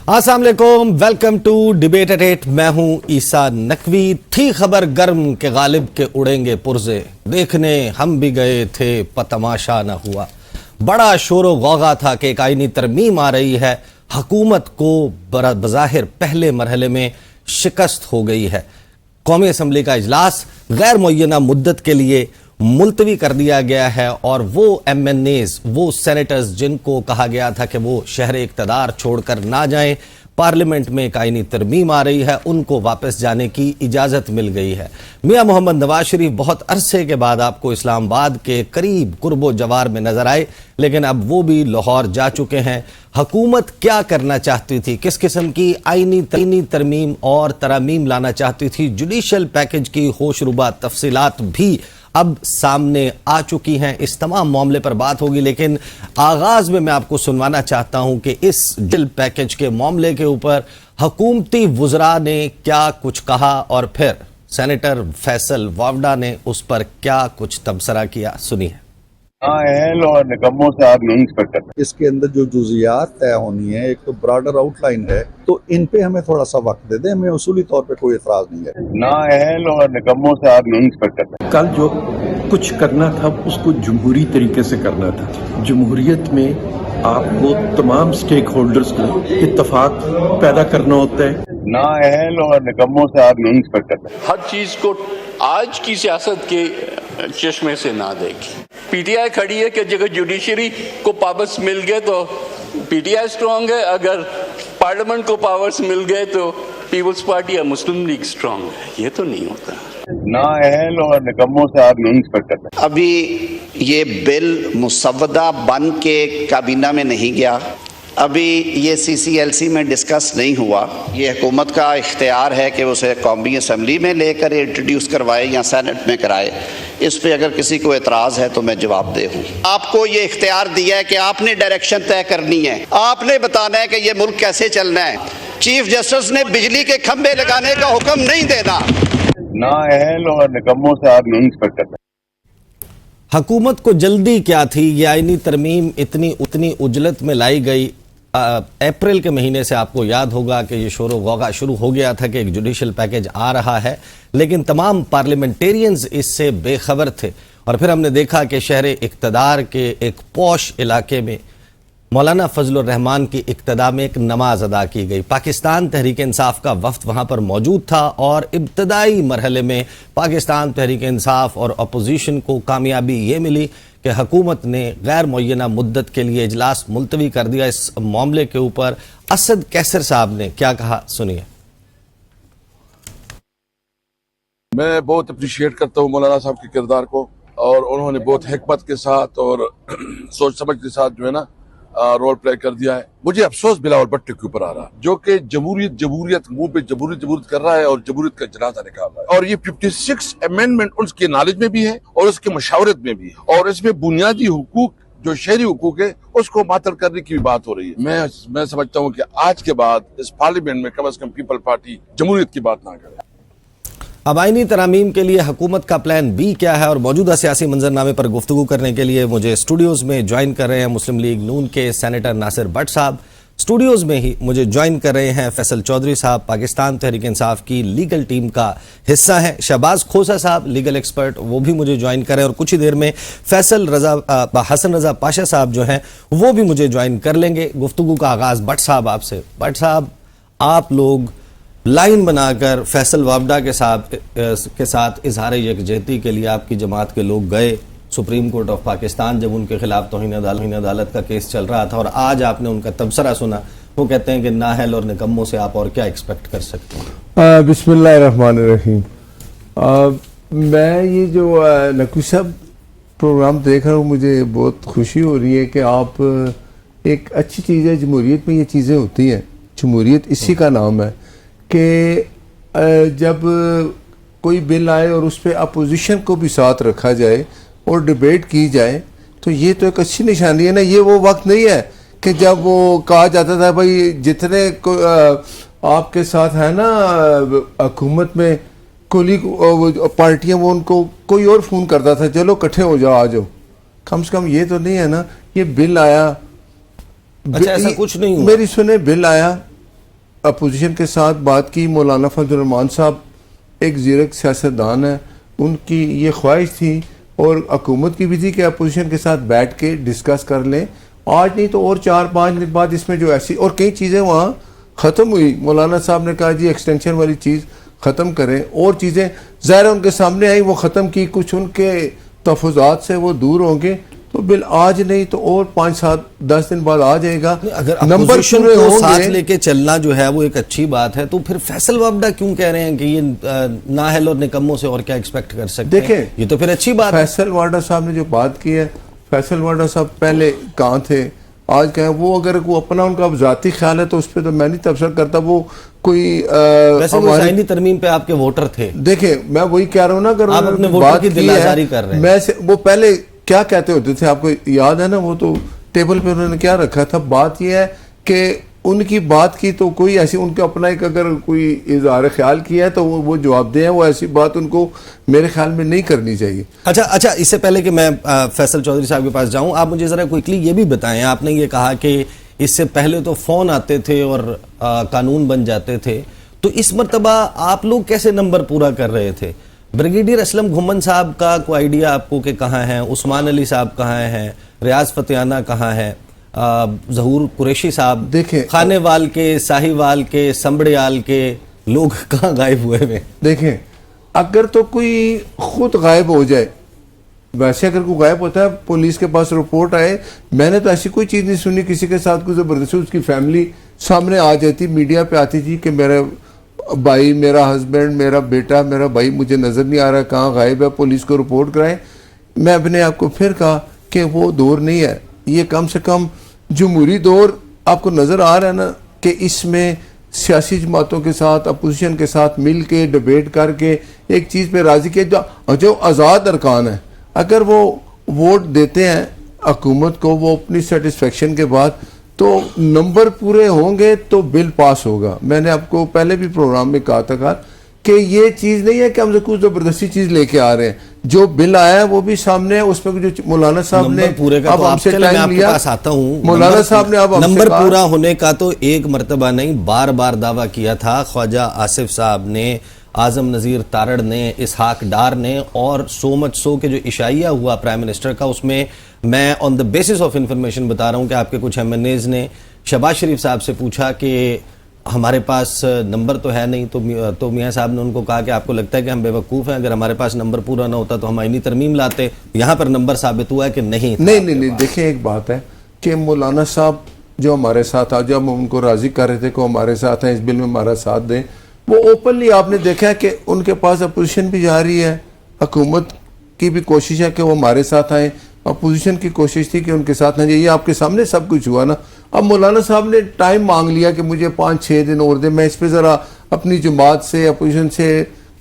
अस्सलाम वालेकुम, welcome to debate eight 8। मैं हूं ईसा नकवी। थी खबर गर्म के गालिब के उड़ेंगे पुर्जे, देखने हम भी गए थे पतमाशा न हुआ। बड़ा शोरो गौगा था कि एक आईनी तरमीम आ रही है, हुकूमत को बज़ाहिर पहले मरहले में शिकस्त हो गई है। कौमी असम्बली का इजलास गैर मुअय्यना मुद्दत के लिए मुलतवी कर दिया गया है और वो MNAs, वो सेनेटर्स जिनको कहा गया था कि वो शहर इक़्तिदार छोड़कर ना जाएं, पार्लियामेंट में एक आईनी तरमीम आ रही है, उनको वापस जाने की इजाज़त मिल गई है। मियां मोहम्मद नवाज शरीफ बहुत अरसे के बाद आपको इस्लामाबाद के करीब कुर्बो जवार में नजर आए, लेकिन अब वो भी लाहौर जा चुके हैं। हुकूमत क्या करना चाहती थी, किस किस्म की आईनी तरमीम और तरामीम लाना चाहती थी, जुडिशल पैकेज की होशरुबा तफसीलात भी अब सामने आ चुकी हैं। इस तमाम मामले पर बात होगी, लेकिन आगाज में मैं आपको सुनवाना चाहता हूं कि इस बिल पैकेज के मामले के ऊपर हुकूमती वुज़रा ने क्या कुछ कहा और फिर सेनेटर फैसल वावडा ने उस पर क्या कुछ तबसरा किया। सुनिए। अहल और निकम्मों से आप यही एक्सपेक्ट करते हैं। इसके अंदर जो जुजियात तय होनी है, एक तो ब्रॉडर आउटलाइन है, तो इन पे हमें थोड़ा सा वक्त दे दें। हमें उसूली तौर पे कोई एतराज नहीं है। ना अहल और निकम्मों से आप यही एक्सपेक्ट करते हैं। कल जो कुछ करना था उसको जमहूरी तरीके से करना था। जमहूरियत में आपको तमाम स्टेक होल्डर्स को इत्तफाक पैदा करना होता है। ना अहल और निकम्मों से आप यही एक्सपेक्ट करते हैं। हर चीज को आज की सियासत के चश्मे से ना देखें। पीटीआई खड़ी है कि अगर जुडिशरी को पावर्स मिल गए तो पीटीआई स्ट्रांग है, अगर पार्लियामेंट को पावर्स मिल गए तो पीपल्स पार्टी या मुस्लिम लीग स्ट्रांग है। ये तो नहीं होता। ना अहल और निकम्मों से आप यही एक्सपेक्ट करते हैं। अभी ये बिल मुसव्वदा बन के काबीना में नहीं गया, अभी ये CCLC में डिस्कस नहीं हुआ। ये हुकूमत का इख्तियार है कि उसे कौमी असम्बली में लेकर इंट्रोड्यूस करवाए या सेनेट में कराए। इस पे अगर किसी को एतराज़ है तो मैं जवाबदेह हूँ। आपको ये इख्तियार दिया है कि आपने डायरेक्शन तय करनी है, आपने बताना है कि ये मुल्क कैसे चलना है। चीफ जस्टिस ने बिजली के खंभे लगाने का हुक्म नहीं देना। ना अहल और निकम्मों से आप यही एक्सपेक्ट करते हैं। हुकूमत को जल्दी क्या थी, ये आईनी तरमीम उतनी उजलत में लाई गई। अप्रैल के महीने से आपको याद होगा कि ये शोर गौगा शुरू हो गया था कि एक जुडिशल पैकेज आ रहा है, लेकिन तमाम पार्लियामेंटेरियंस इससे बेखबर थे। और फिर हमने देखा कि शहर इक़्तिदार के एक पौश इलाके में मौलाना फजलुर रहमान की इक्तदा में एक नमाज अदा की गई। पाकिस्तान तहरीक इंसाफ का वफ्द वहाँ पर मौजूद था और इब्तदाई मरहले में पाकिस्तान तहरीक इंसाफ और अपोजिशन को कामयाबी ये मिली कि हुकूमत ने गैर मुअय्यना मुद्दत के लिए इजलास मुलतवी कर दिया। इस मामले के ऊपर असद कैसर साहब ने क्या कहा, सुनिए। मैं बहुत अप्रिशिएट करता हूँ मौलाना साहब के किरदार को, और उन्होंने बहुत हिकमत के साथ और सोच समझ के साथ जो है ना रोल प्ले कर दिया है। मुझे अफसोस बिलावल भट्टो के ऊपर आ रहा है, जो कि जमहूरियत मुंह पे जमहूरियत कर रहा है और जमहूरियत का जनाजा निकाल रहा है। और ये 56 अमेंडमेंट उसके नॉलेज में भी है और उसके मशावरत में भी है, और इसमें बुनियादी हुकूक जो शहरी हुकूक है उसको मातल करने की भी बात हो रही है। मैं समझता हूँ कि आज के बाद इस पार्लियामेंट में कम से कम पीपल पार्टी जमहूरियत की बात ना करे। अब आईनी तरामीम के लिए हुकूमत का प्लान बी क्या है और मौजूदा सियासी मंजरनामे पर गुफ्तगू करने के लिए मुझे स्टूडियोज में ज्वाइन कर रहे हैं मुस्लिम लीग नून के सेनेटर नासिर भट्ट साहब। स्टूडियोज में ही मुझे ज्वाइन कर रहे हैं फैसल चौधरी साहब, पाकिस्तान तहरीक इंसाफ की लीगल टीम का हिस्सा है। शहबाज खोसा साहब, लीगल एक्सपर्ट, वो भी मुझे ज्वाइन कर रहे हैं। और कुछ ही देर में हसन रजा पाशा साहब जो हैं वो भी मुझे ज्वाइन कर लेंगे। गुफ्तगू का आगाज भट्ट साहब आपसे। भट्ट साहब, आप लोग लाइन बनाकर फैसल वावडा के साथ इजहार यकजहती के लिए आपकी जमात के लोग गए सुप्रीम कोर्ट ऑफ पाकिस्तान, जब उनके खिलाफ तौहीन अदालत का केस चल रहा था, और आज आपने उनका तबसरा सुना। वो कहते हैं कि नाअहल और निकम्मों से आप और क्या एक्सपेक्ट कर सकते हैं। बिस्मिल्लाहिर्रहमानिर्रहीम। मैं ये जो नकवी साहब प्रोग्राम देख रहा हूँ, मुझे बहुत खुशी हो रही है कि आप एक अच्छी चीज़ है। जमहूरियत में ये चीज़ें होती हैं, जमहूरियत इसी का नाम है कि जब कोई बिल आए और उस पर अपोजिशन को भी साथ रखा जाए और डिबेट की जाए, तो ये तो एक अच्छी निशानी है ना। ये वो वक्त नहीं है कि जब वो कहा जाता था भाई जितने आपके साथ है ना हुकूमत में कोली पार्टियां, वो उनको कोई और फ़ोन करता था, चलो इकट्ठे हो जाओ, आ जाओ। कम से कम ये तो नहीं है ना। ये बिल आया, अच्छा, ऐसा कुछ नहीं हुआ। मेरी सुने, बिल आया, अपोजिशन के साथ बात की। मौलाना फजल रहमान साहब एक ज़ीरक सियासतदान है, उनकी ये ख्वाहिश थी और हुकूमत की भी थी कि अपोजिशन के साथ बैठ के डिस्कस कर लें। आज नहीं तो और 4-5 दिन बाद इसमें जो ऐसी और कई चीज़ें वहाँ ख़त्म हुई। मौलाना साहब ने कहा जी एक्सटेंशन वाली चीज़ ख़त्म करें, और चीज़ें ज़ाहिर उनके सामने आई, वो ख़त्म की। कुछ उनके तहफ़्फ़ुज़ात से वो दूर होंगे तो बिल आज नहीं तो और 5-7-10 दिन बाद आ जाएगा। अगर नंबर अपोजिशन पूरे को साथ होंगे लेके चलना जो है वो एक अच्छी बात है, तो फिर फैसल वाबडा क्यों कह रहे हैं कि ये नाअहल और निकम्मों से और क्या एक्सपेक्ट कर सकते हैं? देखें, ये तो फिर अच्छी बात है। फैसल वाडा साहब ने जो बात की है, फैसल वाडा साहब पहले कहाँ थे आज कहें, वो अगर वो अपना उनका ज़ाती ख्याल है तो उस पर तो मैं नहीं तबसर करता। वो कोई वैसे वो आईनी तरमीम पे आपके वोटर थे। देखे मैं वही कह रहा हूँ ना, अगर आप अपने वोटर की दिलाजारी कर रहे हैं। वो पहले क्या कहते होते थे आपको याद है ना, वो तो टेबल पे उन्होंने क्या रखा था। बात यह है कि उनकी बात की तो कोई ऐसी उनका अपना एक अगर कोई इजहार ख्याल किया है तो वो जवाब दें, वो ऐसी बात उनको मेरे ख्याल में नहीं करनी चाहिए। अच्छा, इससे पहले कि मैं फैसल चौधरी साहब के पास जाऊं, आप मुझे जरा क्विकली ये भी बताएं। आपने ये कहा कि इससे पहले तो फोन आते थे और कानून बन जाते थे, तो इस मर्तबा आप लोग कैसे नंबर पूरा कर रहे थे? ब्रिगेडियर असलम घुमन साहब का कोई आइडिया आपको कि कहाँ हैं? उस्मान अली साहब कहाँ हैं? रियाज फतेहाना कहाँ है? ज़हूर कुरैशी साहब, देखें खानेवाल के, साहिवाल के, संबड़ियाल के लोग कहाँ गायब हुए हैं? देखें, अगर तो कोई खुद गायब हो जाए, वैसे अगर कोई गायब होता है पुलिस के पास रिपोर्ट आए, मैंने तो ऐसी कोई चीज़ नहीं सुनी किसी के साथ कोई ज़बरदस्ती। उसकी फैमिली सामने आ जाती, मीडिया पे आती थी कि मेरा भाई, मेरा हस्बैंड, मेरा बेटा, मेरा भाई मुझे नज़र नहीं आ रहा, कहाँ गायब है, पुलिस को रिपोर्ट कराएं। मैं अपने आप को फिर कहा कि वो दौर नहीं है, ये कम से कम जमहूरी दौर आपको नज़र आ रहा है ना, कि इसमें सियासी जमातों के साथ, अपोजिशन के साथ मिल के डिबेट करके एक चीज़ पे राज़ी किया। जो आज़ाद अरकान है, अगर वो वोट देते हैं हुकूमत को, वो अपनी सेटिस्फेक्शन के बाद, तो नंबर पूरे होंगे तो बिल पास होगा। मैंने आपको पहले भी प्रोग्राम में कहा था कि ये चीज़ नहीं है कि हम कुछ ज़बरदस्ती चीज़ लेके आ रहे हैं। जो बिल आया है वो भी सामने है, उसमें जो मौलाना साहब ने अब हमसे टाइम लिया, आता हूँ मौलाना साहब ने अब नंबर पूरा होने का तो एक मरतबा नहीं, बार बार दावा किया था। ख्वाजा आसिफ साहब ने, आजम नज़ीर तारड़ ने, इसहाक डार ने, और सो मच सो के जो इशाइया हुआ प्राइम मिनिस्टर का, उसमें मैं on the basis of information बता रहा हूँ कि आपके कुछ MNAs ने शहबाज शरीफ साहब से पूछा कि हमारे पास नंबर तो है नहीं, तो मियाँ साहब ने उनको कहा कि आपको लगता है कि हम बेवकूफ़ हैं, अगर हमारे पास नंबर पूरा ना होता तो हम आईनी तरमीम लाते। यहाँ पर नंबर साबित हुआ है कि नहीं। देखिए एक बात है कि मौलाना साहब जो हमारे साथ आज, जब हम उनको राज़ी कर रहे थे कि हमारे साथ हैं, इस बिल में हमारा साथ दें, वो ओपनली आपने देखा है कि उनके पास अपोजिशन भी जा रही है, हुकूमत की भी कोशिश है कि वो हमारे साथ आए, अपोजिशन की कोशिश थी कि उनके साथ ना जाइए। आपके सामने सब कुछ हुआ ना। अब मौलाना साहब ने टाइम मांग लिया कि मुझे 5-6 दिन और दे, मैं इस पर ज़रा अपनी जमात से, अपोजिशन से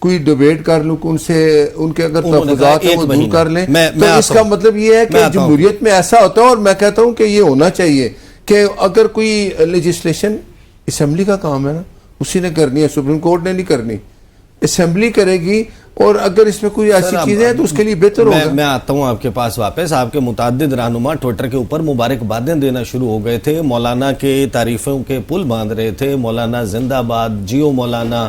कोई डिबेट कर लूँ, उनसे उनके अगर तहफ़्फ़ुज़ात हैं वो दूर कर लें। तो इसका मतलब ये है कि जमहूरियत में ऐसा होता है, और मैं कहता हूँ कि ये होना चाहिए कि अगर कोई लेजिस्लेशन असम्बली का काम है ना, उसी ने करनी है, सुप्रीम कोर्ट ने नहीं करनी, असम्बली करेगी। और अगर इसमें कोई ऐसी चीजें हैं तो उसके लिए बेहतर होगा। मैं आता हूं आपके पास वापस। आपके मुताद्दिद रहनुमा ट्विटर के ऊपर मुबारकबादें देना शुरू हो गए थे, मौलाना के तारीफों के पुल बांध रहे थे, मौलाना जिंदाबाद, जियो मौलाना।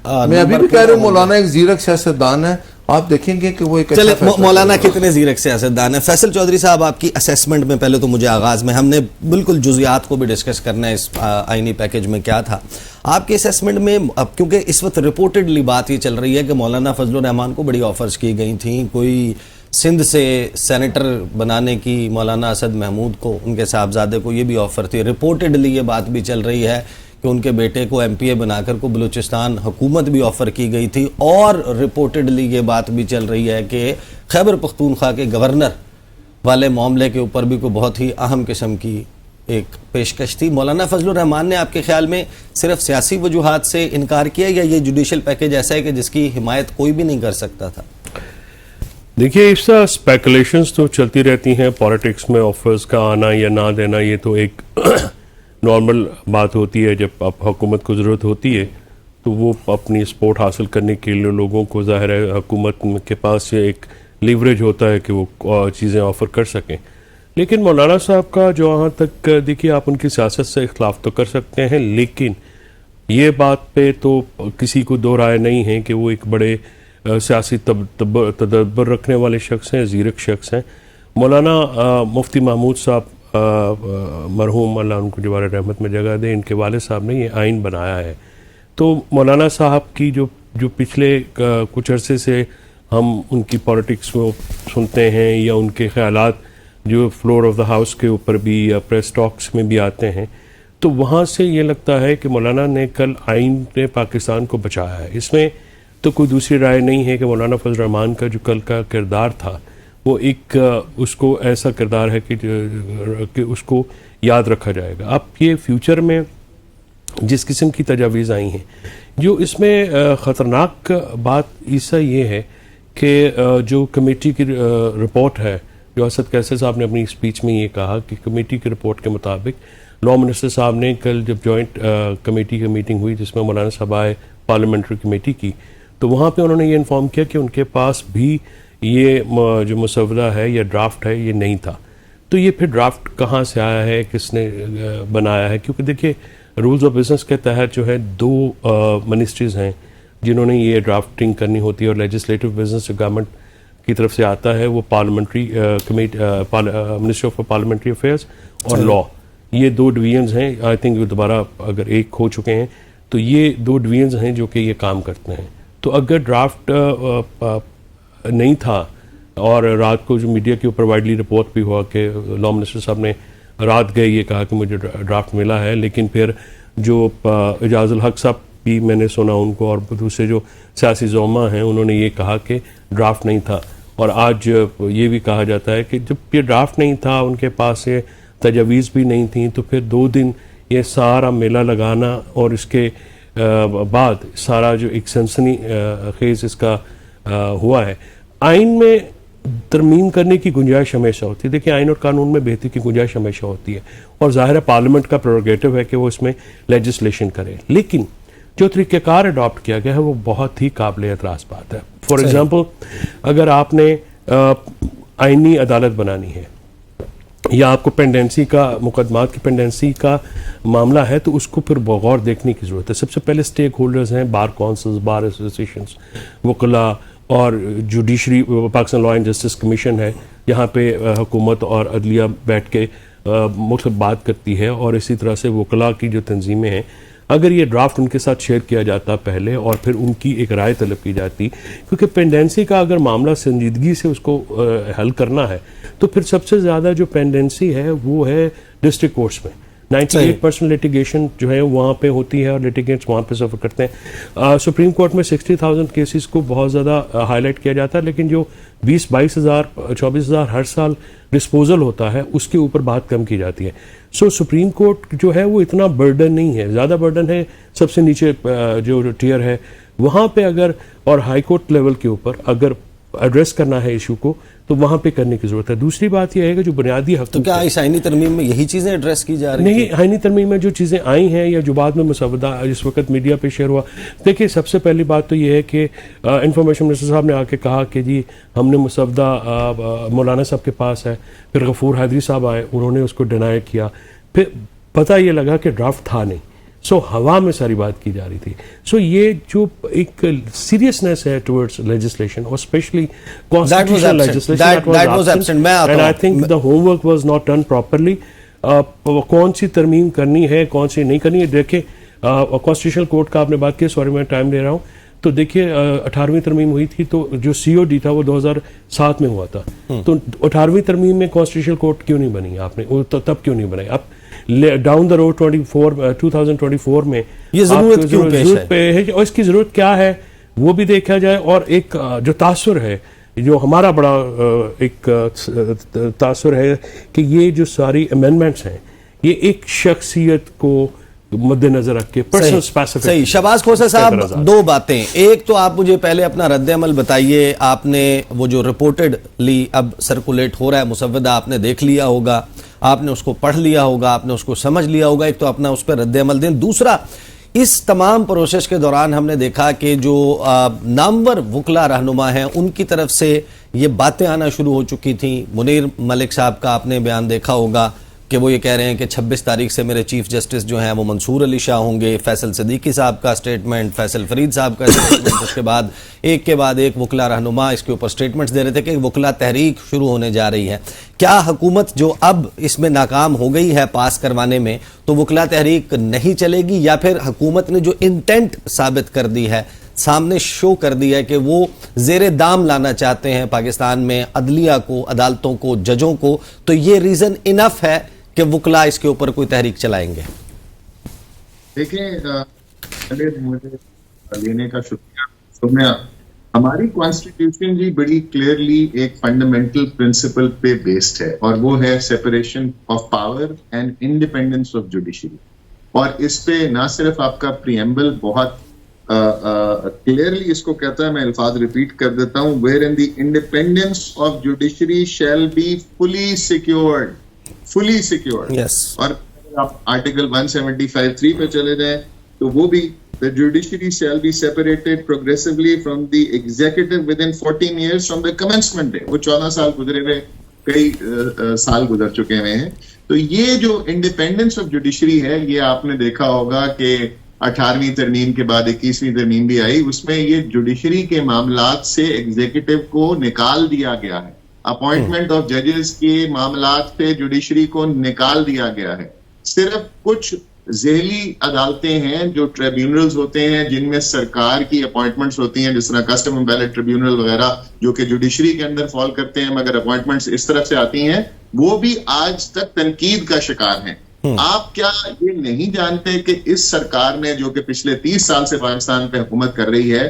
मैं अभी भी कह रहा हूँ मौलाना एक ज़ीरक सियासतदान है, आप देखेंगे कि वो एक चले मौलाना कितने ज़ीरक सियासतदान है। फैसल चौधरी साहब, आपकी असेसमेंट में पहले तो मुझे आगाज़ में हमने बिल्कुल जुज़ियात को भी डिस्कस करना है, इस आईनी पैकेज में क्या था आपके असेसमेंट में। अब क्योंकि इस वक्त रिपोर्टेडली बात ये चल रही है कि मौलाना फजलुर रहमान को बड़ी ऑफर्स की गई थी, कोई सिंध से सेनेटर बनाने की मौलाना असद महमूद को, उनके साहबजादे को ये भी ऑफर थी। रिपोर्टेडली ये बात भी चल रही है कि उनके बेटे को MPA बनाकर को बलूचिस्तान हुकूमत भी ऑफ़र की गई थी। और रिपोर्टेडली ये बात भी चल रही है कि खैबर पख्तूनख्वा के गवर्नर वाले मामले के ऊपर भी कोई बहुत ही अहम किस्म की एक पेशकश थी। मौलाना फजलुर रहमान ने आपके ख्याल में सिर्फ सियासी वजूहात से इनकार किया, या ये जुडिशल पैकेज ऐसा है कि जिसकी हिमायत कोई भी नहीं कर सकता था? देखिए, इसका स्पेकुलेशंस तो चलती रहती हैं पॉलिटिक्स में, ऑफर्स का आना या ना देना, ये तो एक नॉर्मल बात होती है। जब आप हुकूमत को ज़रूरत होती है तो वो अपनी सपोर्ट हासिल करने के लिए लोगों को, ज़ाहिर है हुकूमत के पास एक लीवरेज होता है कि वो चीज़ें ऑफ़र कर सकें। लेकिन मौलाना साहब का जो वहाँ तक, देखिए आप उनकी सियासत से इख्लाफ तो कर सकते हैं, लेकिन ये बात पे तो किसी को दो राय नहीं है कि वो एक बड़े सियासी तदब्बर रखने वाले शख्स हैं, ज़ीरक शख्स हैं। मौलाना मुफ्ती महमूद साहब मरहूम अल्लाह उनको जवार रहमत में जगह दे, इनके वाले साहब ने ये आइन बनाया है। तो मौलाना साहब की जो पिछले कुछ अरसे से हम उनकी पॉलिटिक्स को सुनते हैं या उनके ख्यालात जो फ्लोर ऑफ द हाउस के ऊपर भी या प्रेस टॉक्स में भी आते हैं, तो वहाँ से ये लगता है कि मौलाना ने कल आइन ने पाकिस्तान को बचाया है। इसमें तो कोई दूसरी राय नहीं है कि मौलाना फजल रहमान का जो कल का किरदार था वो एक उसको ऐसा किरदार है कि उसको याद रखा जाएगा। अब ये फ्यूचर में जिस किस्म की तजावीज़ आई हैं, जो इसमें ख़तरनाक बात ईसा ये है कि जो कमेटी की रिपोर्ट है, जो असद कैसर साहब ने अपनी स्पीच में ये कहा कि कमेटी की रिपोर्ट के मुताबिक लॉ मिनिस्टर साहब ने कल जब जॉइंट कमेटी की मीटिंग हुई जिसमें मौलाना साहब आए पार्लियामेंट्री कमेटी की, तो वहाँ पे उन्होंने ये इन्फॉर्म किया कि उनके पास भी ये जो मसवदा है या ड्राफ्ट है ये नहीं था। तो ये फिर ड्राफ्ट कहाँ से आया है, किसने बनाया है? क्योंकि देखिए रूल्स ऑफ बिजनेस के तहत जो है 2 मिनिस्ट्रीज़ हैं जिन्होंने ये ड्राफ्टिंग करनी होती है, और लेजिस्लेटिव बिजनेस जो गवर्नमेंट की तरफ से आता है वो parliamentary ministry of parliamentary affairs और लॉ, ये 2 डिवीजन्स हैं। आई थिंक दोबारा अगर एक हो चुके हैं, तो ये 2 डिवीजन्स हैं जो कि ये काम करते हैं। तो अगर ड्राफ्ट नहीं था और रात को जो मीडिया के ऊपर वाइडली रिपोर्ट भी हुआ कि लॉ मिनिस्टर साहब ने रात गए ये कहा कि मुझे ड्राफ्ट मिला है, लेकिन फिर जो एजाजुल हक साहब भी मैंने सुना उनको और दूसरे जो सियासी ज़ोमा हैं उन्होंने ये कहा कि ड्राफ्ट नहीं था। और आज ये भी कहा जाता है कि जब ये ड्राफ्ट नहीं था, उनके पास ये तजावीज़ भी नहीं थी, तो फिर 2 दिन ये सारा मेला लगाना और इसके बाद सारा जो एक सनसनी खेज़ इसका हुआ है। आइन में तरमीम करने की गुंजाइश हमेशा होती है। देखिए आइन और कानून में बेहतरी की गुंजाइश हमेशा होती है, और ज़ाहिर है पार्लियामेंट का प्रेरोगेटिव है कि वो इसमें लेजिस्लेशन करे, लेकिन जो तरीक़ेकार अडॉप्ट किया गया है वो बहुत ही काबिल एतराज़ बात है। फॉर एग्ज़ाम्पल, अगर आपने आइनी अदालत बनानी है या आपको पेंडेंसी का मुकदमात की पेंडेंसी का मामला है, तो उसको फिर बगौर देखने की ज़रूरत है। सबसे पहले स्टेक होल्डर्स हैं बार काउंसिल्स, बार एसोसिएशंस, वकला और judiciary, Pakistan law and justice commission है, यहाँ पे हुकूमत और अदलिया बैठ के मुख्तलिफ बात करती है, और इसी तरह से वकला की जो तंजीमें हैं, अगर ये ड्राफ्ट उनके साथ शेयर किया जाता पहले और फिर उनकी एक राय तलब की जाती, क्योंकि पेंडेंसी का अगर मामला संजीदगी से उसको हल करना है तो फिर सबसे ज़्यादा जो पेंडेंसी है वो है डिस्ट्रिक्ट कोर्ट्स में। 98% लिटिगेशन जो है वहाँ पे होती है और लिटिगेंट्स वहाँ पे सफ़र करते हैं। सुप्रीम कोर्ट में 60,000 केसेस को बहुत ज़्यादा हाईलाइट किया जाता है, लेकिन जो 20-22 हज़ार 24 हज़ार हर साल डिस्पोजल होता है उसके ऊपर बात कम की जाती है। सो सुप्रीम कोर्ट जो है वो इतना बर्डन नहीं है, ज़्यादा बर्डन है सबसे नीचे जो टीयर है वहाँ पे अगर, और हाई कोर्ट लेवल के ऊपर अगर एड्रेस करना है इशू को तो वहाँ पे करने की जरूरत है। दूसरी बात यह है कि जो बुनियादी हक, तो क्या इस आईनी तरमीम में यही चीज़ें एड्रेस की जा रही हैं? नहीं, आईनी तरमीम में जो चीज़ें आई हैं या जो बाद में मुसवदा इस वक्त मीडिया पे शेयर हुआ, देखिए सबसे पहली बात तो ये है कि इंफॉर्मेशन मिनिस्टर साहब ने आके कहा कि जी हमने मुसवदा मौलाना साहब के पास है, फिर गफूर हैदरी साहब आए, उन्होंने उसको डिनाई किया, फिर पता ये लगा कि ड्राफ्ट था नहीं। सो हवा में सारी बात की जा रही थी। सो ये जो एक सीरियसनेस है टुवर्ड्स लेजिस्लेशन और specially constitutional legislation, and I think the homework was not done properly. कौन सी तरमीम करनी है, कौन सी नहीं करनी है, देखिए कॉन्स्टिट्यूशनल कोर्ट का आपने बात की, सॉरी मैं टाइम ले रहा हूँ, तो देखिए 18वीं तरमीम हुई थी तो जो COD था वो 2007 में हुआ था, तो 18वीं तरमीम में कॉन्स्टिट्यूशनल कोर्ट क्यों नहीं बनी आपने, वो तब क्यों नहीं बनाई? अब डाउन द रोड 2024 में ये जरूरत क्यों है और इसकी जरूरत क्या है वो भी देखा जाए। और एक जो तासुर है, जो हमारा बड़ा एक तासुर है कि ये जो सारी अमेंडमेंट्स हैं ये एक शख्सियत को मद्देनजर रख के पर्सनल स्पेसिफिक। सही। शहबाज खोसा साहब, 2 बातें। एक तो आप मुझे पहले अपना रद्द-ए-अमल बताइए, आपने वो जो रिपोर्टेडली अब सर्कुलेट हो रहा है मुसव्वदा आपने देख लिया होगा, आपने उसको पढ़ लिया होगा, आपने उसको समझ लिया होगा, एक तो अपना उस पर रद्द-ए-अमल दें। दूसरा, इस तमाम प्रोसेस के दौरान हमने देखा कि जो नामवर वकला रहनुमा हैं उनकी तरफ से ये बातें आना शुरू हो चुकी थी। मुनीर मलिक साहब का आपने बयान देखा होगा कि वो ये कह रहे हैं कि 26 तारीख से मेरे चीफ जस्टिस जो हैं वो मंसूर अली शाह होंगे, फैसल सिद्दीकी साहब का स्टेटमेंट, फैसल फरीद साहब का स्टेटमेंट, उसके बाद एक वकला रहनुमा इसके ऊपर स्टेटमेंट्स दे रहे थे कि वकला तहरीक शुरू होने जा रही है। क्या हुकूमत जो अब इसमें नाकाम हो गई है पास करवाने में, तो वकला तहरीक नहीं चलेगी, या फिर हुकूमत ने जो इंटेंट साबित कर दी है, सामने शो कर दिया है कि वो जेरे दाम लाना चाहते हैं पाकिस्तान में अदलिया को, अदालतों को, जजों को, तो ये रीजन इनफ है कि वकला इसके ऊपर कोई तहरीक चलाएंगे? देखिए, मुझे लेने का शुक्रिया। तो मैं हमारी कॉन्स्टिट्यूशन जी बड़ी क्लियरली एक फंडामेंटल प्रिंसिपल पे बेस्ड है, और वो है separation of power and independence of judiciary. और इस पे ना सिर्फ आपका प्रीएम्बल बहुत क्लियरली इसको कहता है, मैं अल्फाज रिपीट कर देता हूं, wherein the independence of judiciary shall be fully secured. Yes. और आप आर्टिकल 175(3) पे चले जाएं तो वो भी, the judiciary shall be separated progressively from the executive within 14 years from the commencement day। वो 14 साल गुजरे हुए, कई साल गुजर चुके हुए हैं। तो ये जो इंडिपेंडेंस ऑफ जुडिशरी है, ये आपने देखा होगा कि 18वीं तरमीम के बाद 21वीं तरमीम भी आई, उसमें ये जुडिशरी के मामलात से एग्जीक्यूटिव को निकाल दिया गया है। अपॉइंटमेंट ऑफ जजेस के मामलात से जुडिशरी को निकाल दिया गया है। सिर्फ कुछ ज़ेली अदालतें हैं जो ट्रिब्यूनल्स होते हैं जिनमें सरकार की अपॉइंटमेंट्स होती हैं, जिस तरह कस्टम एंड बैलेट ट्रिब्यूनल वगैरह, जो कि जुडिशरी के अंदर फॉल करते हैं, मगर अपॉइंटमेंट्स इस तरफ से आती हैं, वो भी आज तक तनकीद का शिकार हैं। आप क्या ये नहीं जानते कि इस सरकार ने, जो कि पिछले 30 साल से पाकिस्तान पे हुकूमत कर रही है,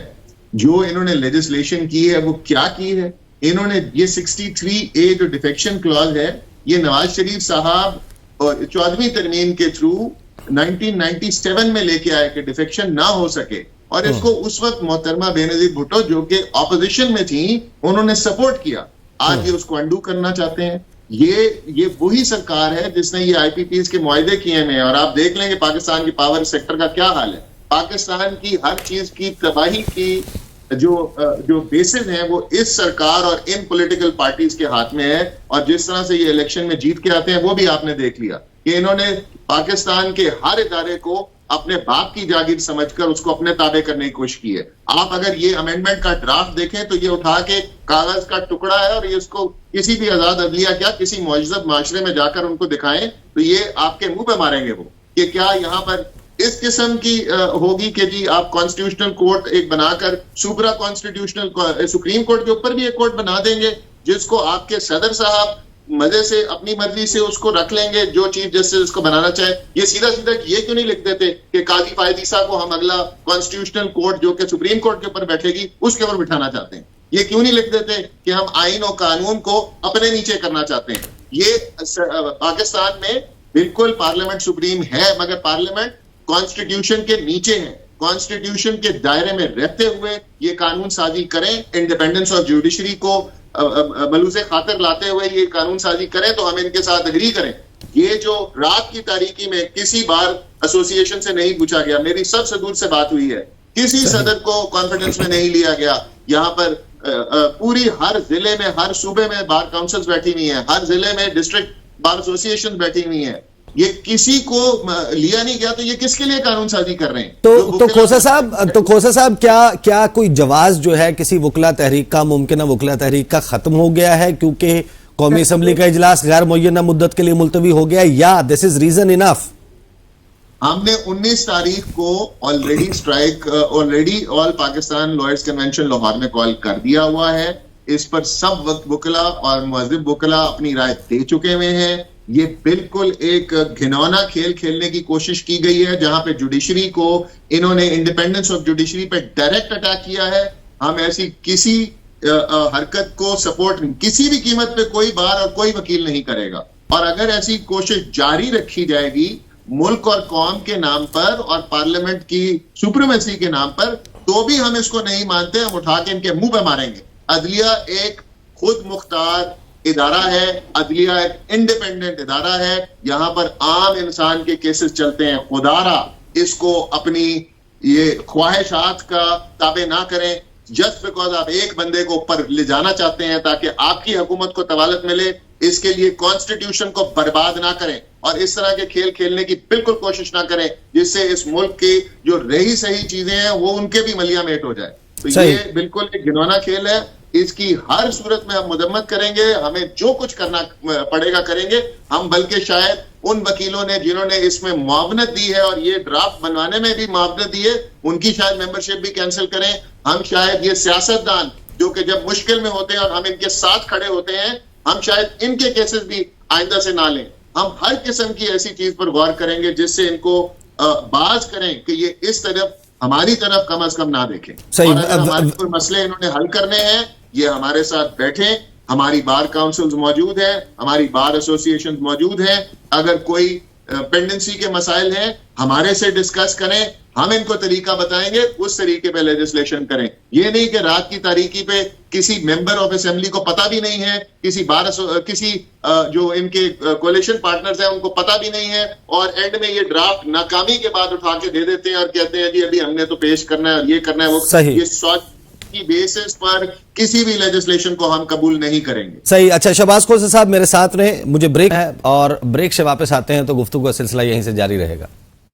जो इन्होंने लेजिस्लेशन की है वो क्या की है? इन्होंने ये 63A जो डिफेक्शन क्लॉज है, ये नवाज शरीफ साहब 14वीं तरमीम के थ्रू 1997 में लेके आए कि डिफेक्शन ना हो सके, और इसको उस वक्त मोहतरमा बेनजीर भुट्टो जो कि ऑपोजिशन में थी, उन्होंने सपोर्ट किया। आज ये उसको अंडू करना चाहते हैं। ये वही सरकार है जिसने ये IPPs के मुआहदे किए हैं, और आप देख लेंगे पाकिस्तान की पावर सेक्टर का क्या हाल है। पाकिस्तान की हर चीज की तबाही की जो बेसिस हैं वो इस सरकार और इन पॉलिटिकल पार्टीज के हाथ में है। और जिस तरह से ये इलेक्शन में जीत के आते हैं, वो भी आपने देख लिया कि इन्होंने पाकिस्तान के हर इदारे को अपने बाप की जागीर समझकर उसको अपने ताबे करने की कोशिश की है। आप अगर ये अमेंडमेंट का ड्राफ्ट देखें तो ये उठा के कागज का टुकड़ा है, और ये उसको किसी भी आजाद अदलिया, क्या किसी मुअज़्ज़ब माशरे में जाकर उनको दिखाएं तो ये आपके मुंह पे मारेंगे वो, कि क्या यहाँ पर इस किस्म की होगी कि जी आप कॉन्स्टिट्यूशनल कोर्ट एक बनाकर सुपरा कॉन्स्टिट्यूशनल सुप्रीम कोर्ट के ऊपर भी एक कोर्ट बना देंगे, जिसको आपके सदर साहब मजे से अपनी मर्जी से उसको रख लेंगे, जो चीफ जस्टिस उसको बनाना चाहे। ये सीधा ये क्यों नहीं लिख देते कि काजी फायद ईसा को हम अगला कॉन्स्टिट्यूशनल कोर्ट जो कि सुप्रीम कोर्ट के ऊपर बैठेगी उसके ऊपर बिठाना चाहते हैं? ये क्यों नहीं लिख देते कि हम आइन और कानून को अपने नीचे करना चाहते हैं? ये पाकिस्तान में बिल्कुल पार्लियामेंट सुप्रीम है, मगर पार्लियामेंट कॉन्स्टिट्यूशन के नीचे है। कॉन्स्टिट्यूशन के दायरे में रहते हुए ये कानून साजी करें, इंडिपेंडेंस ऑफ जुडिशरी को मलूज़े खातिर लाते हुए ये कानून साजी करें, तो हम इनके साथ एग्री करें। ये जो रात की तारीकी में किसी बार एसोसिएशन से नहीं पूछा गया, मेरी सबसे दूर से बात हुई है, किसी सदर को कॉन्फिडेंस में नहीं लिया गया। यहाँ पर पूरी हर जिले में, हर सूबे में बार काउंसिल्स बैठी हुई हैं, हर जिले में डिस्ट्रिक्ट बार एसोसिएशन बैठी हुई हैं। ये किसी को लिया नहीं गया, तो ये किसके लिए कानून साजी कर रहे हैं? तो खोसा साहब क्या कोई जवाज जो है किसी वकला तहरीक का, मुमकिन वकला तहरीक का खत्म हो गया है क्योंकि कौमी असम्बली का इजलास गैर मुअय्यना मुद्दत के लिए मुलतवी हो गया, या दिस इज रीजन इनफ? हमने 19 तारीख को already all Pakistan lawyers convention Lahore में कॉल कर दिया हुआ है। इस पर सब वकला और मुअज़्ज़िब वकला अपनी राय दे चुके हुए हैं। ये बिल्कुल एक घिनौना खेल खेलने की कोशिश की गई है, जहां पे जुडिशरी को इन्होंने इंडिपेंडेंस ऑफ जुडिशरी पे डायरेक्ट अटैक किया है। हम ऐसी किसी हरकत को सपोर्ट किसी भी कीमत पे कोई बार और कोई वकील नहीं करेगा। और अगर ऐसी कोशिश जारी रखी जाएगी मुल्क और कौम के नाम पर और पार्लियामेंट की सुप्रीमेसी के नाम पर, तो भी हम इसको नहीं मानते। हम उठा के इनके मुंह पे मारेंगे। अदलिया एक खुद मुख्तार इदारा है, अदलिया एक इंडिपेंडेंट इदारा है। यहां पर आम इंसान के केसेस चलते हैं। खुदारा इसको अपनी ये ख्वाहिशात का ताबे ना करें। जस्ट बिकॉज आप एक बंदे को ऊपर ले जाना चाहते हैं ताकि आपकी हुकूमत को तवालत मिले, इसके लिए कॉन्स्टिट्यूशन को बर्बाद ना करें और इस तरह के खेल खेलने की बिल्कुल कोशिश ना करें जिससे इस मुल्क की जो रही सही चीजें हैं वो उनके भी मलिया मेट हो जाए। तो ये बिल्कुल एक घिनौना खेल है, इसकी हर सूरत में हम मदम्मत करेंगे, हमें जो कुछ करना पड़ेगा करेंगे हम, बल्कि शायद उन वकीलों ने जिन्होंने इसमें मुआवनत दी है और ये ड्राफ्ट बनवाने में भी मुआवनत दी है उनकी शायद मेंबरशिप भी कैंसिल करें। हम शायद ये सियासतदान जो कि जब मुश्किल में होते हैं और हम इनके साथ खड़े होते हैं, हम शायद इनके केसेस भी आइंदा से ना लें। हम हर किस्म की ऐसी चीज पर गौर करेंगे जिससे इनको बाज करें कि ये इस तरफ हमारी तरफ कम अज कम ना देखें। और अगर हमारे कोई मसले इन्होंने हल करने हैं, ये हमारे साथ बैठे, हमारी बार काउंसिल्स मौजूद है, हमारी बार एसोसिएशन मौजूद है, अगर कोई पेंडेंसी के मसाइल हैं हमारे से डिस्कस करें, हम इनको तरीका बताएंगे, उस तरीके पे लेजिस्लेशन करें। ये नहीं कि रात की तारीकी पे किसी मेंबर ऑफ असेंबली को पता भी नहीं है, किसी जो इनके कोalition पार्टनर्स हैं उनको पता भी नहीं है और एंड में ये ड्राफ्ट नाकामी के बाद उठा के दे देते हैं और कहते हैं जी अभी हमने तो पेश करना है और ये करना है वो। ये की बेसिस पर किसी भी लेजिस्लेशन को हम कबूल नहीं करेंगे। सही। अच्छा, शहबाज खोसे साहब मेरे साथ रहे, मुझे ब्रेक है और ब्रेक से वापस आते हैं तो गुफ्तगू का सिलसिला यहीं से जारी रहेगा।